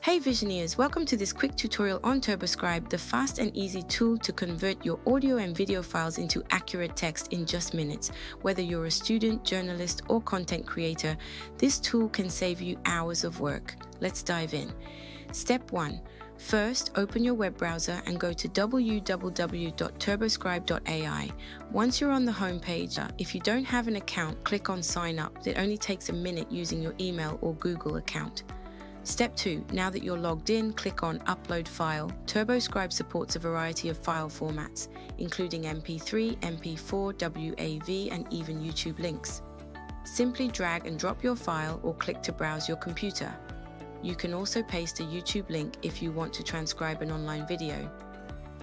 Hey Visioneers, welcome to this quick tutorial on TurboScribe, the fast and easy tool to convert your audio and video files into accurate text in just minutes. Whether you're a student, journalist, or content creator, this tool can save you hours of work. Let's dive in. Step 1. First, open your web browser and go to www.turboscribe.ai. Once you're on the home page, if you don't have an account, click on Sign Up. It only takes a minute using your email or Google account. Step 2. Now that you're logged in, click on Upload File. TurboScribe supports a variety of file formats, including MP3, MP4, WAV, and even YouTube links. Simply drag and drop your file or click to browse your computer. You can also paste a YouTube link if you want to transcribe an online video.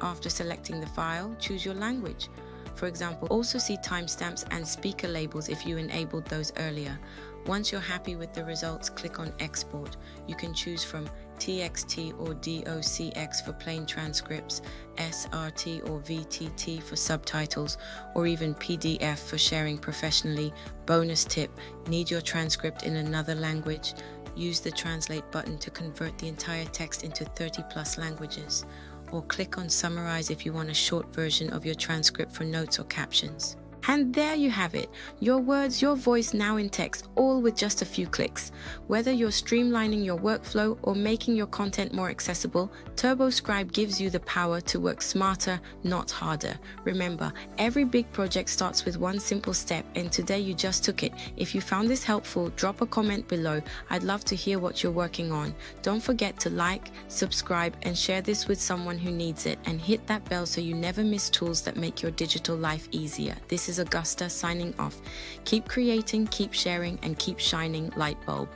After selecting the file, choose your language. For example, also see timestamps and speaker labels if you enabled those earlier. Once you're happy with the results, click on Export. You can choose from TXT or DOCX for plain transcripts, SRT or VTT for subtitles, or even PDF for sharing professionally. Bonus tip: need your transcript in another language? Use the Translate button to convert the entire text into 30+ languages. Or click on Summarize if you want a short version of your transcript for notes or captions. And there you have it, your words, your voice now in text, all with just a few clicks. Whether you're streamlining your workflow or making your content more accessible, TurboScribe gives you the power to work smarter, not harder. Remember, every big project starts with one simple step, and today you just took it. If you found this helpful, drop a comment below. I'd love to hear what you're working on. Don't forget to like, subscribe, and share this with someone who needs it, and hit that bell so you never miss tools that make your digital life easier. This is Augusta signing off. Keep creating, keep sharing, and keep shining, light bulb.